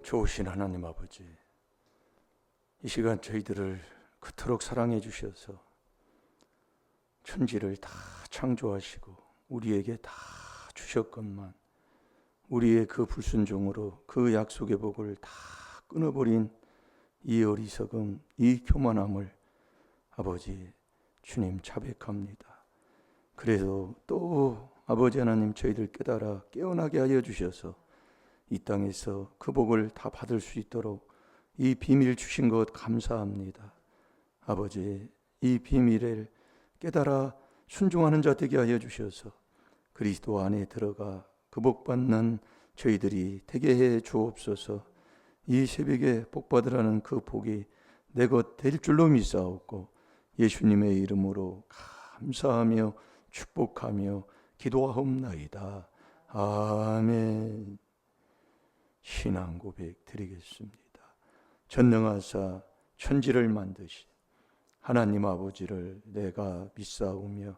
좋으신 하나님 아버지, 이 시간 저희들을 그토록 사랑해 주셔서 천지를 다 창조하시고 우리에게 다 주셨건만 우리의 그 불순종으로 그 약속의 복을 다 끊어버린 이 어리석음, 이 교만함을 아버지 주님 자백합니다. 그래서 또 아버지 하나님 저희들 깨달아 깨어나게 하여 주셔서 이 땅에서 그 복을 다 받을 수 있도록 이 비밀 주신 것 감사합니다. 아버지, 이 비밀을 깨달아 순종하는 자 되게 하여 주셔서 그리스도 안에 들어가 그 복 받는 저희들이 되게 해 주옵소서. 이 새벽에 복 받으라는 그 복이 내 것 될 줄로 믿사옵고 예수님의 이름으로 감사하며 축복하며 기도하옵나이다. 아멘. 신앙 고백 드리겠습니다. 전능하사 천지를 만드신 하나님 아버지를 내가 믿사오며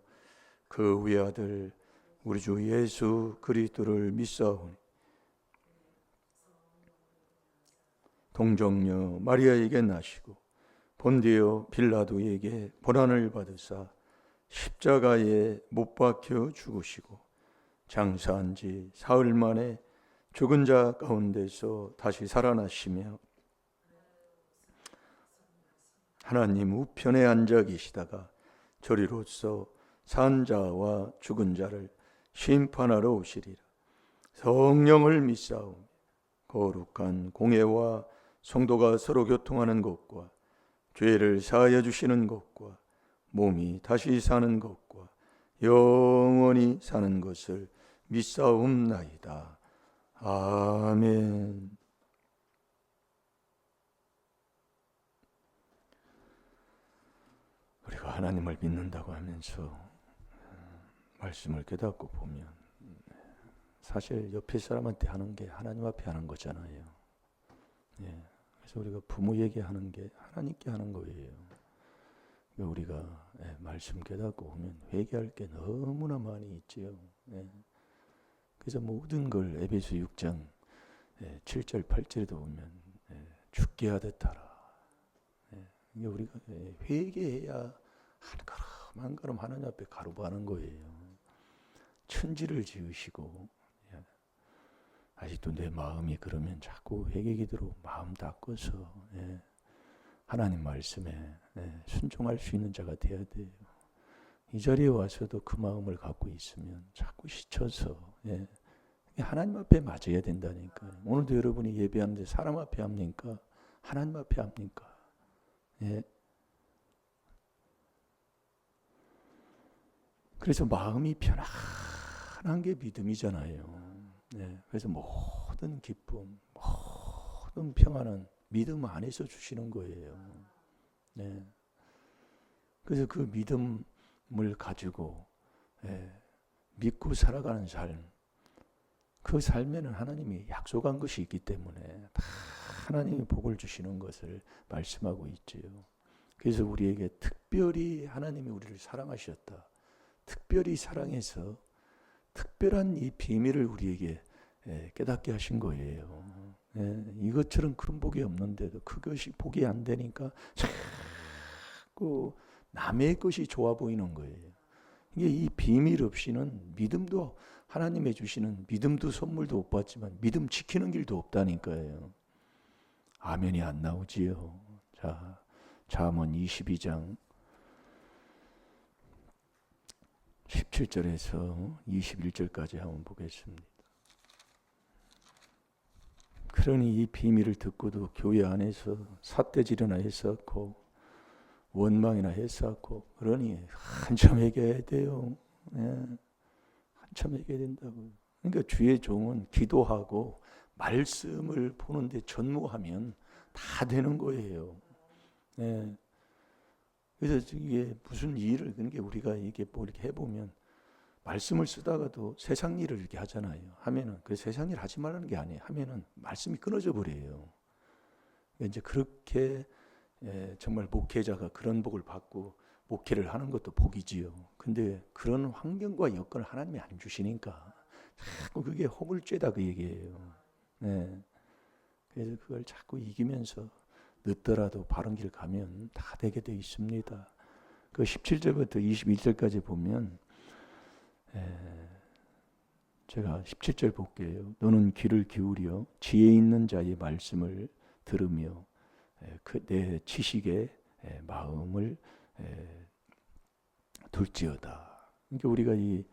그 외아들 우리 주 예수 그리스도를 믿사오니 동정녀 마리아에게 나시고 본디오 빌라도에게 고난을 받으사 십자가에 못 박혀 죽으시고 장사한 지 사흘 만에 죽은 자 가운데서 다시 살아나시며 하나님 우편에 앉아 계시다가 저리로서 산 자와 죽은 자를 심판하러 오시리라. 성령을 믿사오며 거룩한 공회와 성도가 서로 교통하는 것과 죄를 사하여 주시는 것과 몸이 다시 사는 것과 영원히 사는 것을 믿사옵나이다. 아멘. 우리가 하나님을 믿는다고 하면서 말씀을 깨닫고 보면 사실 옆에 사람한테 하는 게 하나님 앞에 하는 거잖아요. 그래서 우리가 부모에게 하는 게 하나님께 하는 거예요. 우리가 말씀 깨닫고 보면 회개할 게 너무나 많이 있지요. 그래서 모든 걸 에베소 6장 7절 8절에도 보면 죽게 하듯 하라. 우리가 회개해야 한 걸음 한 걸음 하나님 앞에 가로바는 거예요. 천지를 지으시고 아직도 내 마음이 그러면 자꾸 회개기도로 마음 닦아서 하나님 말씀에 순종할 수 있는 자가 되어야 돼요. 이 자리에 와서도 그 마음을 갖고 있으면 자꾸 지쳐서 하나님 앞에 맞아야 된다니까요. 오늘도 여러분이 예배하는데 사람 앞에 합니까? 하나님 앞에 합니까? 그래서 마음이 편안한 게 믿음이잖아요. 그래서 모든 기쁨, 모든 평안은 믿음 안에서 주시는 거예요. 그래서 그 믿음을 가지고 믿고 살아가는 삶, 그 삶에는 하나님이 약속한 것이 있기 때문에 다 하나님이 복을 주시는 것을 말씀하고 있지요. 그래서 우리에게 특별히 하나님이 우리를 사랑하셨다. 특별히 사랑해서 특별한 이 비밀을 우리에게 깨닫게 하신 거예요. 이것처럼 그런 복이 없는데도 그것이 복이 안 되니까 자꾸 남의 것이 좋아 보이는 거예요. 이게 이 비밀 없이는 믿음도 하나님의 주시는 믿음도 선물도 못 받지만 믿음 지키는 길도 없다니까요. 아멘이 안 나오지요. 자, 잠언 22장 17절에서 21절까지 한번 보겠습니다. 그러니 이 비밀을 듣고도 교회 안에서 삿대질이나 했었고 원망이나 했었고 그러니 한참 얘기해야 돼요. 한참 얘기해야 된다고요. 그러니까 주의 종은 기도하고 말씀을 보는데 전무하면 다 되는 거예요. 그래서 이게 무슨 일을, 그러니까 우리가 이게 뭐 이렇게 해보면 말씀을 쓰다가도 세상 일을 이렇게 하잖아요. 하면은 그 세상 일 하지 말라는 게 아니에요. 하면은 말씀이 끊어져 버려요. 이제 그렇게 정말 목회자가 그런 복을 받고 목회를 하는 것도 복이지요. 근데 그런 환경과 여건을 하나님이 안 주시니까 자꾸 그게 허물죄다 그 얘기예요. 그래서 그걸 자꾸 이기면서 늦더라도 바른 길 가면 다 되게 돼 있습니다. 그 17절부터 21절까지 보면 제가 17절 볼게요. 너는 귀를 기울여 지혜 있는 자의 말씀을 들으며 내 지식에 마음을 둘지어다. 그러니까 우리가 이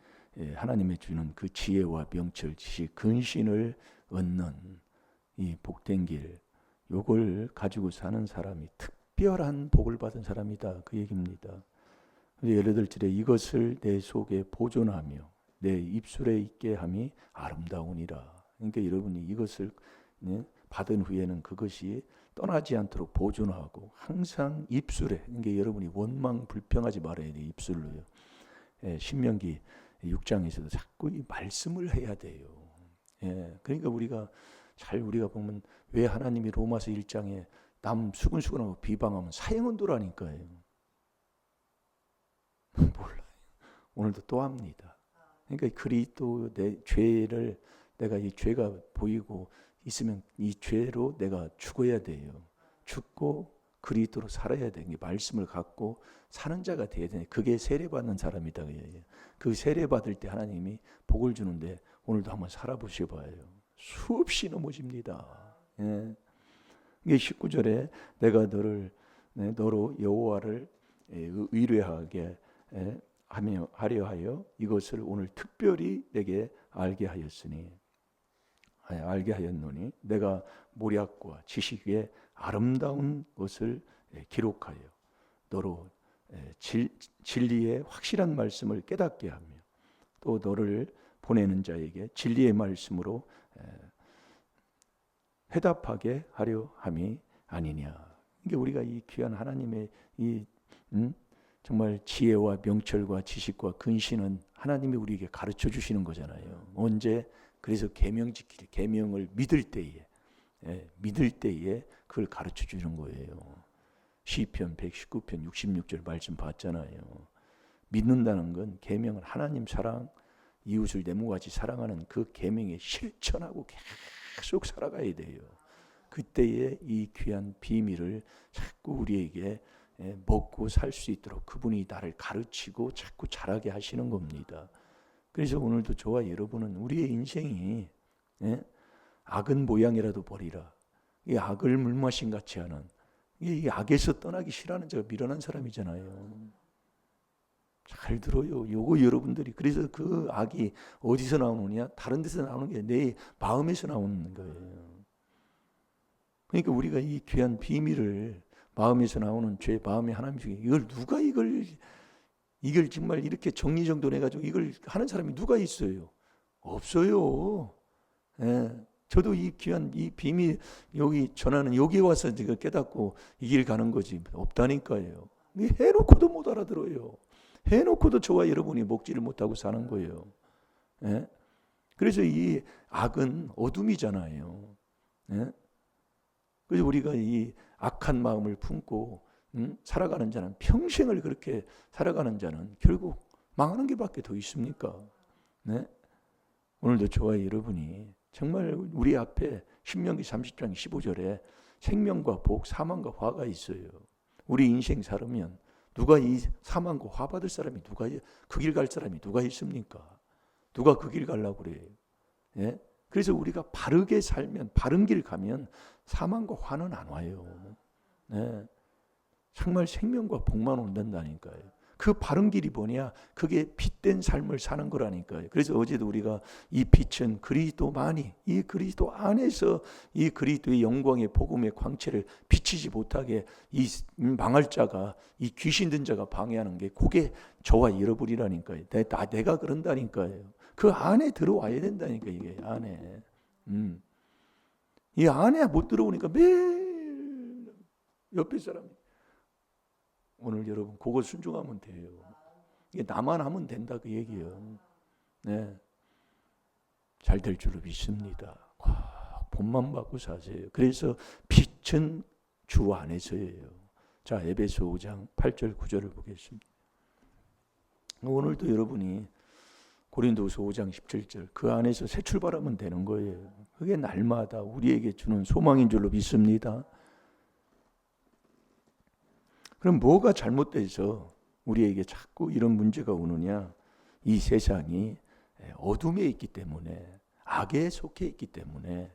하나님의 주는 그 지혜와 명철, 지식, 근신을 얻는 이 복된 길, 요걸 가지고 사는 사람이 특별한 복을 받은 사람이다, 그 얘기입니다. 예를 들지래 이것을 내 속에 보존하며 내 입술에 있게 함이 아름다우니라. 그러니까 여러분이 이것을 받은 후에는 그것이 떠나지 않도록 보존하고 항상 입술에, 그러니까 여러분이 원망 불평하지 말아야 돼. 입술로요. 신명기 6장에서도 자꾸 이 말씀을 해야 돼요. 그러니까 우리가 보면 왜 하나님이 로마서 1장에 남 수근수근하고 비방하면 사형언도라니까요. 몰라요. 오늘도 또 합니다. 그러니까 그리스도 내 죄를, 내가 이 죄가 보이고 있으면 이 죄로 내가 죽어야 돼요. 죽고 그리스도로 살아야 돼. 말씀을 갖고 사는 자가 돼야 돼. 그게 세례받는 사람이다. 그 세례받을 때 하나님이 복을 주는데 오늘도 한번 살아보셔봐요. 수없이 넘어집니다. 이게 19절에 내가 너로 여호와를 의뢰하게 하려 하여 이것을 오늘 특별히 내게 알게 하였노니 내가 모략과 지식의 아름다운 것을 기록하여 너로 진리의 확실한 말씀을 깨닫게 하며 또 너를 보내는 자에게 진리의 말씀으로 회답하게 하려 함이 아니냐. 이게 우리가 이 귀한 하나님의 이 정말 지혜와 명철과 지식과 근신은 하나님이 우리에게 가르쳐 주시는 거잖아요. 언제? 그래서 계명 지키기, 계명을 믿을 때에 그걸 가르쳐 주는 거예요. 시편 119편 66절 말씀 봤잖아요. 믿는다는 건 계명은 하나님 사랑, 이웃을 내모같이 사랑하는 그 계명에 실천하고 계속 살아가야 돼요. 그때에 이 귀한 비밀을 자꾸 우리에게 먹고 살 수 있도록 그분이 나를 가르치고 자꾸 자라게 하시는 겁니다. 그래서 오늘도 저와 여러분은 우리의 인생이 악은 모양이라도 버리라. 이 악을 물마신 같이 하는, 이 악에서 떠나기 싫어하는 자가 미련한 사람이잖아요. 잘 들어요. 요거 여러분들이, 그래서 그 악이 어디서 나오느냐? 다른 데서 나오는 게 내 마음에서 나오는 거예요. 그러니까 우리가 이 귀한 비밀을, 마음에서 나오는 죄, 마음의 하나님 중에 이걸 누가 이걸 정말 이렇게 정리정돈해가지고 이걸 하는 사람이 누가 있어요? 없어요. 저도 이 귀한 이 비밀 여기 전하는 여기 와서 제가 깨닫고 이 길 가는 거지 없다니까요. 해놓고도 못 알아들어요. 해놓고도 저와 여러분이 먹지를 못하고 사는 거예요. 그래서 이 악은 어둠이잖아요. 그래서 우리가 이 악한 마음을 품고 살아가는 자는, 평생을 그렇게 살아가는 자는 결국 망하는 게 밖에 더 있습니까? 오늘도 저와 여러분이 정말 우리 앞에 신명기 30장 15절에 생명과 복, 사망과 화가 있어요. 우리 인생 살으면 누가 이 사망과 화 받을 사람이, 누가 그 길 갈 사람이 누가 있습니까? 누가 그 길 가려고 그래요? 그래서 우리가 바르게 살면, 바른 길 가면 사망과 화는 안 와요. 정말 생명과 복만 온다니까요. 그 바른 길이 뭐냐? 그게 빛된 삶을 사는 거라니까요. 그래서 어제도 우리가 이 빛은 그리스도만이, 이 그리스도 안에서 이 그리스도의 영광의 복음의 광채를 비치지 못하게 이 망할 자가, 이 귀신 든 자가 방해하는 게 그게 저와 여러분이라니까요. 내가 그런다니까요. 그 안에 들어와야 된다니까, 이게 안에. 이 안에 못 들어오니까 매일 옆에 사람이, 오늘 여러분 그거 순종하면 돼요. 이게 나만 하면 된다, 그 얘기예요. 잘 될 줄로 믿습니다. 본만 받고 사세요. 그래서 빛은 주 안에서예요. 자, 에베소 5장 8절 9절을 보겠습니다. 오늘도 여러분이 고린도후서 5장 17절 그 안에서 새 출발하면 되는 거예요. 그게 날마다 우리에게 주는 소망인 줄로 믿습니다. 그럼 뭐가 잘못돼서 우리에게 자꾸 이런 문제가 오느냐? 이 세상이 어둠에 있기 때문에, 악에 속해 있기 때문에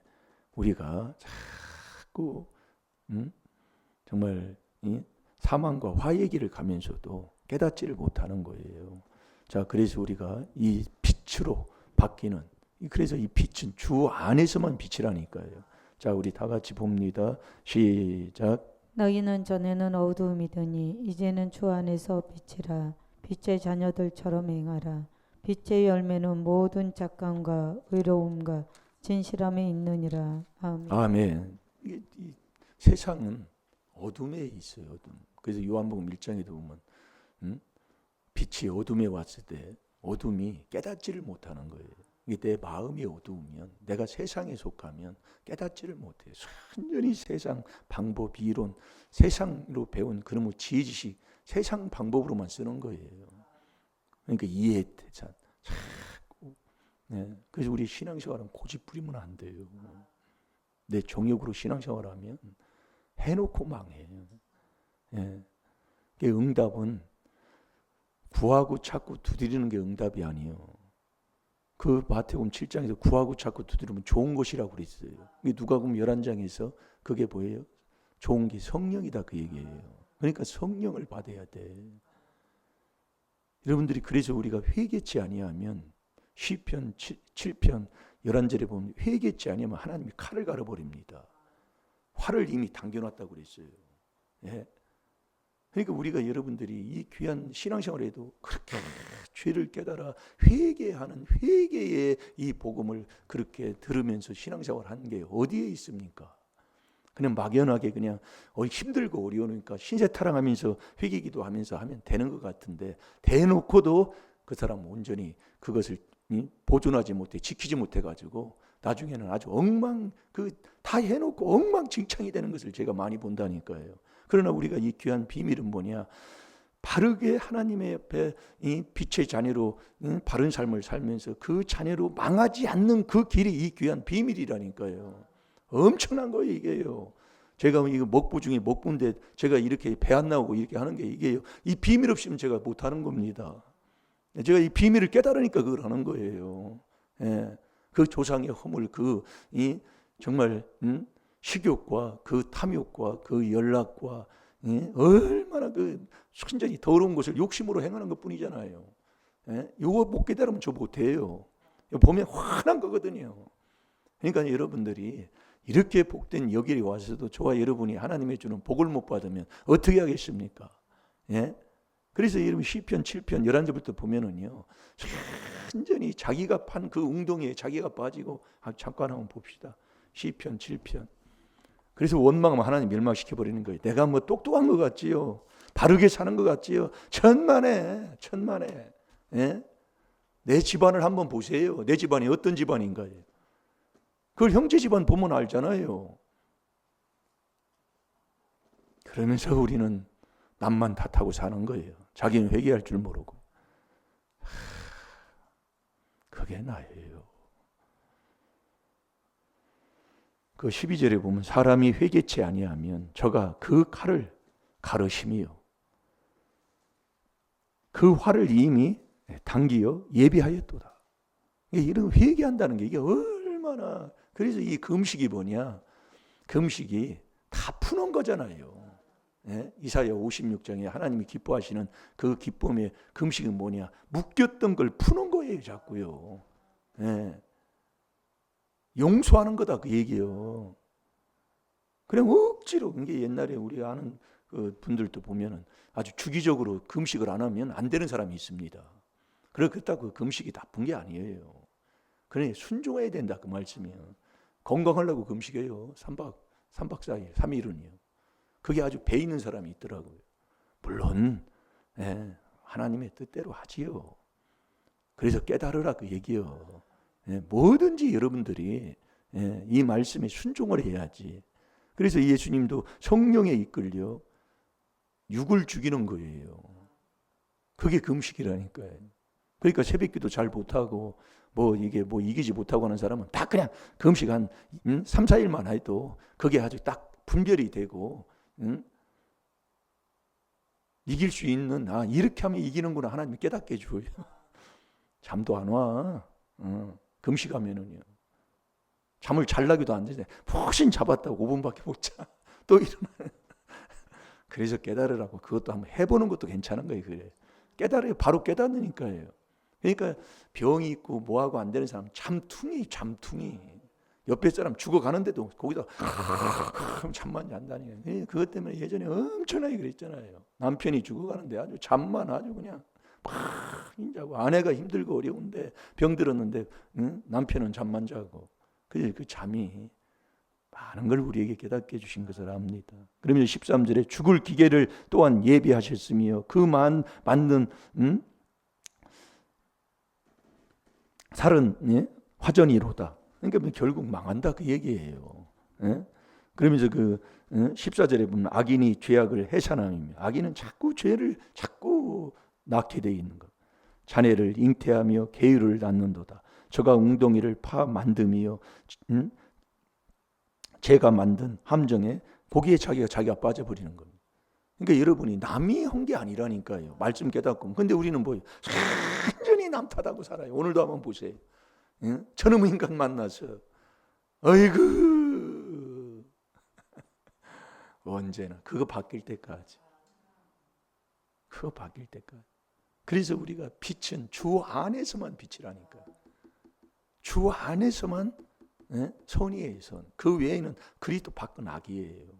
우리가 자꾸 정말 사망과 화의 길을 가면서도 깨닫지를 못하는 거예요. 자, 그래서 우리가 이 빛으로 바뀌는, 그래서 이 빛은 주 안에서만 빛이라니까요. 자, 우리 다 같이 봅니다. 시작. 너희는 전에는 어두움이더니 이제는 주 안에서 빛이라. 빛의 자녀들처럼 행하라. 빛의 열매는 모든 착감과 의로움과 진실함에 있느니라. 아멘. 아멘. 이 세상은 어둠에 있어요. 어둠. 그래서 요한복음 1장에도 보면 빛이 어둠에 왔을 때 어둠이 깨닫지를 못하는 거예요. 이게 내 마음이 어두우면, 내가 세상에 속하면 깨닫지를 못해요. 순전히 세상 방법, 이론, 세상으로 배운 그런 지혜지식, 세상 방법으로만 쓰는 거예요. 그러니까 이해 대찬 자꾸. 네. 그래서 우리 신앙생활은 고집 부리면 안 돼요. 내 정욕으로 신앙생활하면 해놓고 망해요. 네. 응답은 구하고 찾고 두드리는 게 응답이 아니에요. 그 마태복음 7장에서 구하고 찾고 두드리면 좋은 것이라고 그랬어요. 누가복음 11장에서 그게 뭐예요? 좋은 게 성령이다, 그 얘기예요. 그러니까 성령을 받아야 돼. 여러분들이 그래서 우리가 회개치 아니하면, 시편 7편 11절에 보면 회개치 아니하면 하나님이 칼을 갈아버립니다. 활을 이미 당겨놨다고 그랬어요. 예. 그러니까 우리가, 여러분들이 이 귀한 신앙생활에도 그렇게 죄를 깨달아 회개하는, 회개의 이 복음을 그렇게 들으면서 신앙생활 하는 게 어디에 있습니까? 그냥 막연하게 그냥 힘들고 어려우니까 신세타랑하면서 회개기도 하면서 하면 되는 것 같은데, 대놓고도 그 사람 온전히 그것을 보존하지 못해, 지키지 못해가지고 나중에는 아주 다 해놓고 엉망진창이 되는 것을 제가 많이 본다니까요. 그러나 우리가 이 귀한 비밀은 뭐냐? 바르게 하나님의 옆에 이 빛의 자녀로 바른 삶을 살면서 그 자녀로 망하지 않는 그 길이 이 귀한 비밀이라니까요. 엄청난 거예요, 이게요. 제가 이거 먹부 중에 먹부인데 제가 이렇게 배 안 나오고 이렇게 하는 게 이게요. 이 비밀 없이는 제가 못 하는 겁니다. 제가 이 비밀을 깨달으니까 그걸 하는 거예요. 예. 그 조상의 허물, 정말 식욕과 그 탐욕과 그 연락과 얼마나 그 순전히 더러운 것을 욕심으로 행하는 것뿐이잖아요. 이거 못 깨달으면 저 못해요. 보면 화난 거거든요. 그러니까 여러분들이 이렇게 복된 여기에 와서도 저와 여러분이 하나님의 주는 복을 못 받으면 어떻게 하겠습니까? 예? 그래서 여러분 시편 7편 11절부터 보면은요, 완전히 자기가 판 그 웅덩이에 자기가 빠지고, 잠깐 한번 봅시다. 시편 7편. 그래서 원망하면 하나님 멸망시켜버리는 거예요. 내가 뭐 똑똑한 것 같지요? 바르게 사는 것 같지요? 천만에. 예? 내 집안을 한번 보세요. 내 집안이 어떤 집안인가요? 그걸 형제 집안 보면 알잖아요. 그러면서 우리는 남만 탓하고 사는 거예요. 자기는 회개할 줄 모르고. 그게 나예요. 그 12절에 보면 사람이 회개치 아니하면 저가 그 칼을 가르심이요. 그 활을 이미 당기어 예비하였도다. 이런 회개한다는 게 이게 얼마나, 그래서 이 금식이 뭐냐? 금식이 다 푸는 거잖아요. 예? 이사야 56장에 하나님이 기뻐하시는 그 기쁨의 금식은 뭐냐? 묶였던 걸 푸는 거예요, 자꾸요. 예. 용서하는 거다, 그 얘기요. 그냥 억지로, 이게 옛날에 우리 아는 그 분들도 보면은 아주 주기적으로 금식을 안 하면 안 되는 사람이 있습니다. 그렇다고 그 금식이 나쁜 게 아니에요. 그러니 순종해야 된다, 그 말씀이에요. 건강하려고 금식해요. 3박 4일, 3일은요. 그게 아주 배 있는 사람이 있더라고요. 물론 하나님의 뜻대로 하지요. 그래서 깨달으라, 그 얘기요. 뭐든지 여러분들이 이 말씀에 순종을 해야지. 그래서 예수님도 성령에 이끌려 육을 죽이는 거예요. 그게 금식이라니까요. 그러니까 새벽기도 잘 못하고 뭐 이게 뭐 이기지 못하고 하는 사람은 다 그냥 금식 한 3, 4일만 해도 그게 아주 딱 분별이 되고 이길 수 있는, 이렇게 하면 이기는구나 하나님이 깨닫게 해줘요. 잠도 안 와. 금식하면은요. 잠을 잘 나기도 안 되네. 푹신 잡았다고 5분밖에 못 자. 또 일어나. 그래서 깨달으라고. 그것도 한번 해보는 것도 괜찮은 거예요. 그래. 깨달아요. 바로 깨닫으니까요. 그러니까 병이 있고 뭐하고 안 되는 사람 잠퉁이. 옆에 사람 죽어가는데도 거기다 잠만 잔다니까요. 그것 때문에 예전에 엄청나게 그랬잖아요. 남편이 죽어가는데 아주 잠만 아주 그냥 막 자고, 아내가 힘들고 어려운데 병들었는데 남편은 잠만 자고. 그 잠이 많은 걸 우리에게 깨닫게 해주신 것을 압니다. 그러면 13절에 죽을 기계를 또한 예비하셨으며 만든 살은 화전이로다. 그러니까 결국 망한다 그 얘기예요. 그러면서 14절에 보면 악인이 죄악을 해산함이며, 악인은 자꾸 죄를 자꾸 낳게 돼 있는 것. 자네를 잉태하며 계율을 낳는도다. 저가 웅덩이를 파 만듦이요 제가 만든 함정에 거기에 자기가 빠져버리는 겁니다. 그러니까 여러분이 남이 한 게 아니라니까요. 말씀 깨닫고. 근데 우리는 뭐예요? 완전히 남 탓하고 살아요. 오늘도 한번 보세요. 저놈 인간 만나서 어이구 언제나 그거 바뀔 때까지. 그래서 우리가 빛은 주 안에서만 빛이라니까. 주 안에서만 선이에요. 선. 그 외에는 그리스도 밖은 악이에요.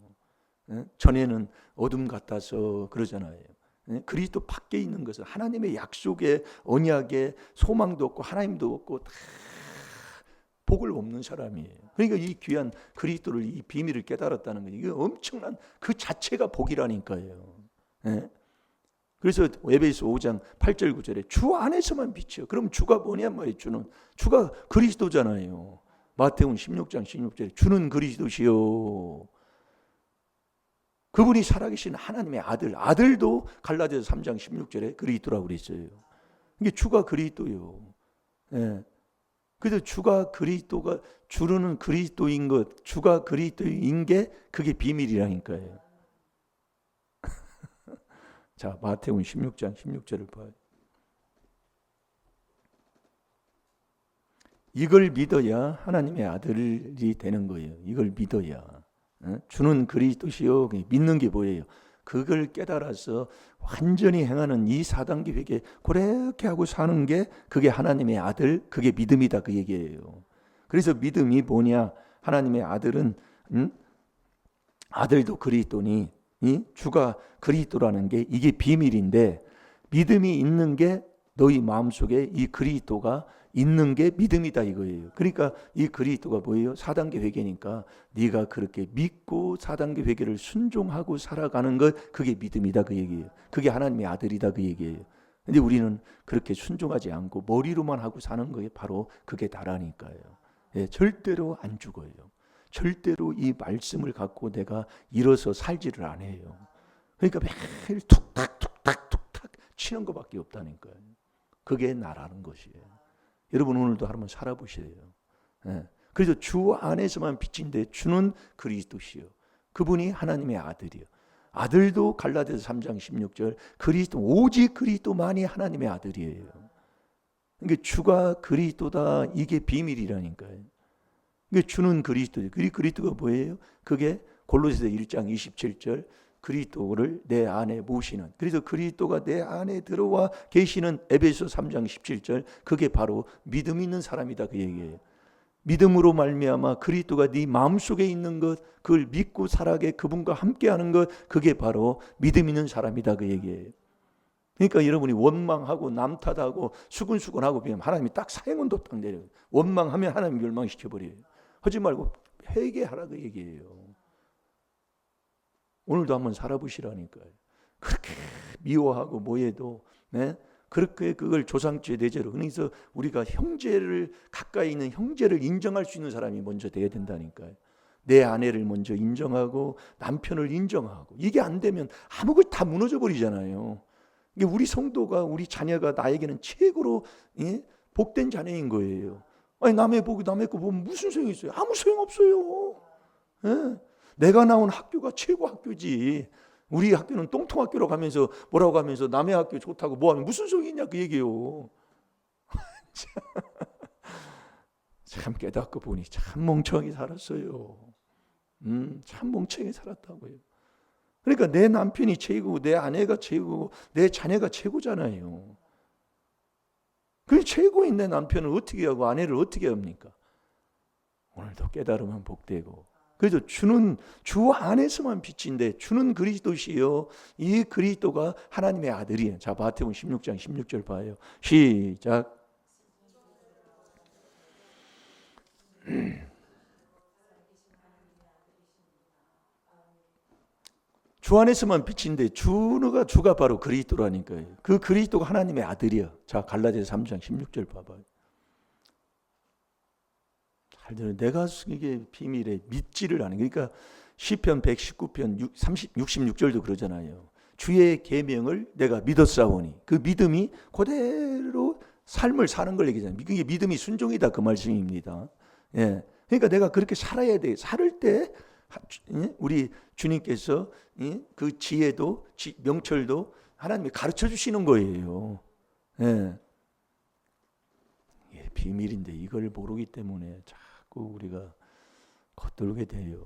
전에는 어둠 같아서 그러잖아요. 그리스도 밖에 있는 것은 하나님의 약속에 언약에 소망도 없고 하나님도 없고 다 복을 없는 사람이에요. 그러니까 이 귀한 그리스도를, 이 비밀을 깨달았다는 거, 이게 엄청난 그 자체가 복이라니까요. 그래서 에베소 5장 8절 9절에 주 안에서만 빛이요. 그럼 주가 뭐냐 말이에요. 주가 그리스도잖아요. 마태복음 16장 16절에 주는 그리스도시요. 그분이 살아계신 하나님의 아들도 갈라디아서 3장 16절에 그리스도라고 그랬어요. 이게 주가 그리스도요. 그래서 주는 그리스도인 것, 주가 그리스도인 게 그게 비밀이라니까요. 자, 마태복음 16장 16절을 봐요. 이걸 믿어야 하나님의 아들이 되는 거예요. 이걸 믿어야. 주는 그리스도시요. 믿는 게 뭐예요? 그걸 깨달아서 완전히 행하는 이 4단계 회개 그렇게 하고 사는 게 그게 하나님의 아들, 그게 믿음이다 그 얘기예요. 그래서 믿음이 뭐냐? 하나님의 아들은 아들도 그리스도니 주가 그리스도라는 게 이게 비밀인데, 믿음이 있는 게 너희 마음속에 이 그리스도가 있는 게 믿음이다 이거예요. 그러니까 이 그리스도가 뭐예요? 4단계 회개니까 네가 그렇게 믿고 4단계 회개를 순종하고 살아가는 것, 그게 믿음이다 그 얘기예요. 그게 하나님의 아들이다 그 얘기예요. 근데 우리는 그렇게 순종하지 않고 머리로만 하고 사는 거에 바로 그게 다라니까요. 절대로 안 죽어요. 절대로 이 말씀을 갖고 내가 일어서 살지를 안 해요. 그러니까 매일 툭탁 치는 것밖에 없다니까요. 그게 나라는 것이에요. 여러분 오늘도 한번 살아보세요. 그래서 주 안에서만 빛인데 주는 그리스도시요. 그분이 하나님의 아들이요. 아들도 갈라디아서 3장 16절 그리스도, 오직 그리스도만이 하나님의 아들이에요. 그러니까 주가 그리스도다, 이게 비밀이라니까요. 그러니까 주는 그리스도죠. 그리스도가 뭐예요? 그게 골로새서 1장 27절 그리스도를 내 안에 모시는, 그래서 그리스도가 내 안에 들어와 계시는 에베소 3장 17절 그게 바로 믿음 있는 사람이다 그 얘기예요. 믿음으로 말미암아 그리스도가 네 마음속에 있는 것, 그걸 믿고 살아게 그분과 함께하는 것, 그게 바로 믿음 있는 사람이다 그 얘기예요. 그러니까 여러분이 원망하고 남 탓하고 수근수근하고 그냥 하나님이 딱 사형언도 딱 내려요. 원망하면 하나님 멸망시켜버려요. 하지 말고 회개하라 그 얘기예요. 오늘도 한번 살아보시라니까요. 그렇게 미워하고 뭐해도 그렇게 그걸 조상죄 내죄로, 그래서 우리가 형제를, 가까이 있는 형제를 인정할 수 있는 사람이 먼저 돼야 된다니까요. 내 아내를 먼저 인정하고 남편을 인정하고, 이게 안 되면 아무 것 다 무너져 버리잖아요. 이게 우리 성도가 우리 자녀가 나에게는 최고로 복된 자녀인 거예요. 아니 남의 거 보면 무슨 소용이 있어요? 아무 소용 없어요. 예? 내가 나온 학교가 최고 학교지. 우리 학교는 똥통학교로 가면서 뭐라고 하면서 남의 학교 좋다고 뭐하면 무슨 소용이 있냐 그 얘기예요. 참 깨닫고 보니 참 멍청하게 살았어요. 참 멍청하게 살았다고요. 그러니까 내 남편이 최고고 내 아내가 최고고 내 자녀가 최고잖아요. 그 최고인 내 남편을 어떻게 하고 아내를 어떻게 합니까? 오늘도 깨달으면 복되고. 그래서 주는 주 안에서만 빛인데 주는 그리스도시요 이 그리스도가 하나님의 아들이에요. 자, 마태복음 16장 16절 봐요. 시작. 주 안에서만 빛인데 주가 바로 그리스도라니까요. 그 그리스도가 하나님의 아들이야. 자, 갈라디아서 3장 16절 봐봐요. 잘 들어요. 내가 이게 비밀에 믿지를 않은. 그러니까 시편 119편 66절도 그러잖아요. 주의 계명을 내가 믿었사오니 그 믿음이 그대로 삶을 사는 걸 얘기잖아요. 그게 믿음이 순종이다 그 말씀입니다. 예. 그러니까 내가 그렇게 살아야 돼. 살 때 우리 주님께서 그 지혜도 명철도 하나님이 가르쳐 주시는 거예요. 예. 이게 비밀인데 이걸 모르기 때문에 자꾸 우리가 겉돌게 돼요.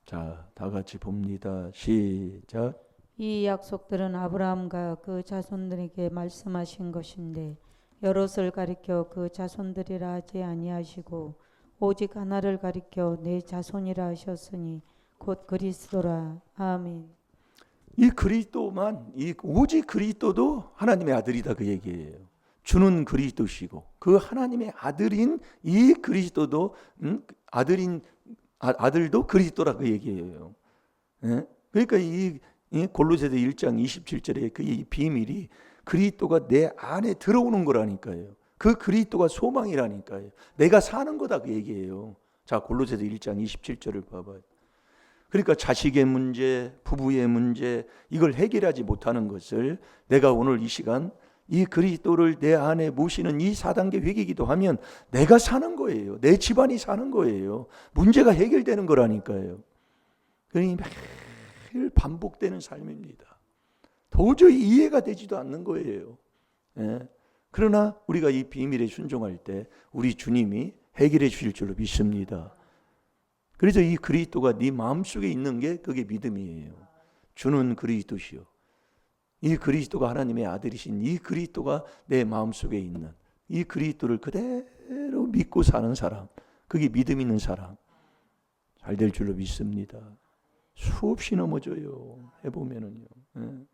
자, 다 같이 봅니다. 시작. 이 약속들은 아브라함과 그 자손들에게 말씀하신 것인데 여럿을 가리켜 그 자손들이라 하지 아니하시고 오직 하나를 가리켜 내 자손이라 하셨으니 곧 그리스도라. 아멘. 이 그리스도만 오직 그리스도도 하나님의 아들이다 그 얘기예요. 주는 그리스도시고 그 하나님의 아들인 이 그리스도도 아들도 그리스도라 그 얘기예요. 예? 그러니까 이 골로새서 1장 27절에 그 이 비밀이 그리스도가 내 안에 들어오는 거라니까요. 그 그리스도가 소망이라니까요. 내가 사는 거다 그 얘기예요. 자, 골로새서 1장 27절을 봐봐요. 그러니까 자식의 문제, 부부의 문제 이걸 해결하지 못하는 것을 내가 오늘 이 시간 이 그리스도를 내 안에 모시는 이 4단계 회개기도 하면 내가 사는 거예요. 내 집안이 사는 거예요. 문제가 해결되는 거라니까요. 그러니 매일 반복되는 삶입니다. 도저히 이해가 되지도 않는 거예요. 예. 그러나 우리가 이 비밀에 순종할 때 우리 주님이 해결해 주실 줄로 믿습니다. 그래서 이 그리스도가 네 마음속에 있는 게 그게 믿음이에요. 주는 그리스도시요. 이 그리스도가 하나님의 아들이신 이 그리스도가 내 마음속에 있는 이 그리스도를 그대로 믿고 사는 사람, 그게 믿음 있는 사람 잘 될 줄로 믿습니다. 수없이 넘어져요. 해보면은요. 예.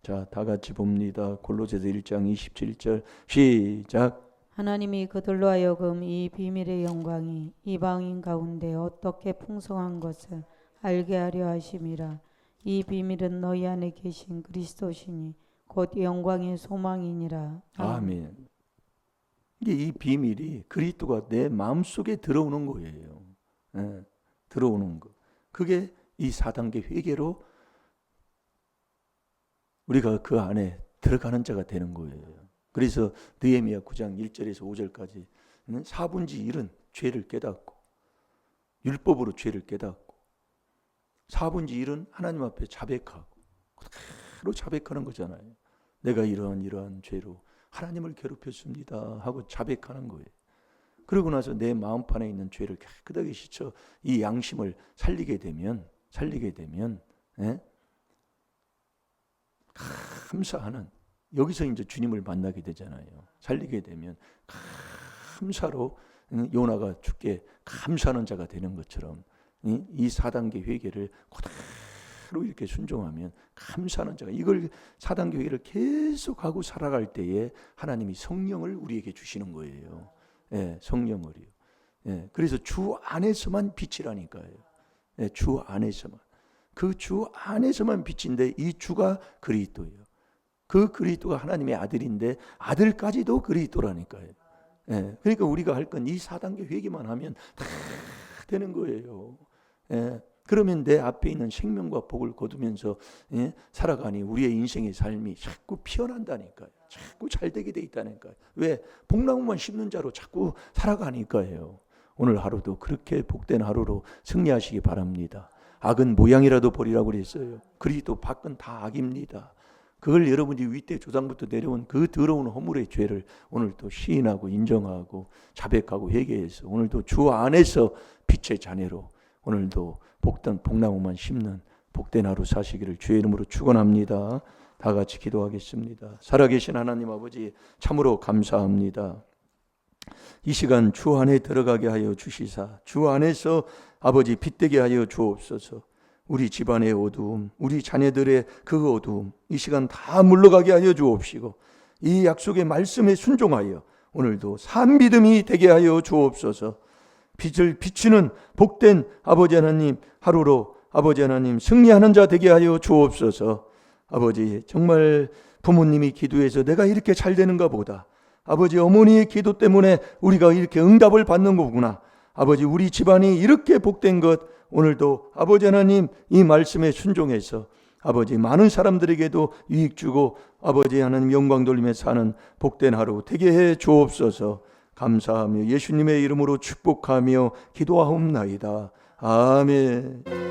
자, 다 같이 봅니다. 골로새서 1장 27절 시작. 하나님이 그들로 하여금 이 비밀의 영광이 이방인 가운데 어떻게 풍성한 것을 알게 하려 하심이라. 이 비밀은 너희 안에 계신 그리스도시니 곧 영광의 소망이니라. 아멘. 이게 이 비밀이 그리스도가 내 마음속에 들어오는 거예요. 예, 들어오는 거. 그게 이 4단계 회개로 우리가 그 안에 들어가는 자가 되는 거예요. 그래서 느헤미야 9장 1절에서 5절까지 4분지 1은 죄를 깨닫고 율법으로 죄를 깨닫고 4분지 1은 하나님 앞에 자백하고 그대로 자백하는 거잖아요. 내가 이러한 죄로 하나님을 괴롭혔습니다 하고 자백하는 거예요. 그러고 나서 내 마음판에 있는 죄를 깨끗하게 씻어 이 양심을 살리게 되면 예? 감사하는 여기서 이제 주님을 만나게 되잖아요. 살리게 되면 감사로 요나가 주께 감사하는 자가 되는 것처럼 이 4단계 회개를 그대로 이렇게 순종하면 감사하는 자가 이걸 4단계 회개를 계속하고 살아갈 때에 하나님이 성령을 우리에게 주시는 거예요. 예, 성령을요. 예, 그래서 주 안에서만 빛이라니까요. 예, 주 안에서만. 그 주 안에서만 빛인데 이 주가 그리스도예요. 그 그리스도가 하나님의 아들인데 아들까지도 그리스도라니까요. 예, 그러니까 우리가 할 건 이 4단계 회개만 하면 다 되는 거예요. 예, 그러면 내 앞에 있는 생명과 복을 거두면서 살아가니 우리의 인생의 삶이 자꾸 피어난다니까요. 자꾸 잘되게 돼 있다니까요. 왜? 복나무만 심는 자로 자꾸 살아가니까요. 오늘 하루도 그렇게 복된 하루로 승리하시기 바랍니다. 악은 모양이라도 버리라고 그랬어요. 그리스도 밖은 다 악입니다. 그걸 여러분이 윗대 조상부터 내려온 그 더러운 허물의 죄를 오늘도 시인하고 인정하고 자백하고 회개해서 오늘도 주 안에서 빛의 자녀로 오늘도 복된 복나무만 심는 복된 하루 사시기를 주의 이름으로 축원합니다. 다 같이 기도하겠습니다. 살아계신 하나님 아버지 참으로 감사합니다. 이 시간 주 안에 들어가게 하여 주시사 주 안에서 아버지 빛되게 하여 주옵소서. 우리 집안의 어두움, 우리 자녀들의 그 어두움 이 시간 다 물러가게 하여 주옵시고 이 약속의 말씀에 순종하여 오늘도 산 믿음이 되게 하여 주옵소서. 빛을 비추는 복된 아버지 하나님 하루로 아버지 하나님 승리하는 자 되게 하여 주옵소서. 아버지 정말 부모님이 기도해서 내가 이렇게 잘 되는가 보다. 아버지 어머니의 기도 때문에 우리가 이렇게 응답을 받는 거구나. 아버지 우리 집안이 이렇게 복된 것 오늘도 아버지 하나님 이 말씀에 순종해서 아버지 많은 사람들에게도 유익 주고 아버지 하나님 영광 돌리며 사는 복된 하루 되게 해 주옵소서. 감사하며 예수님의 이름으로 축복하며 기도하옵나이다. 아멘.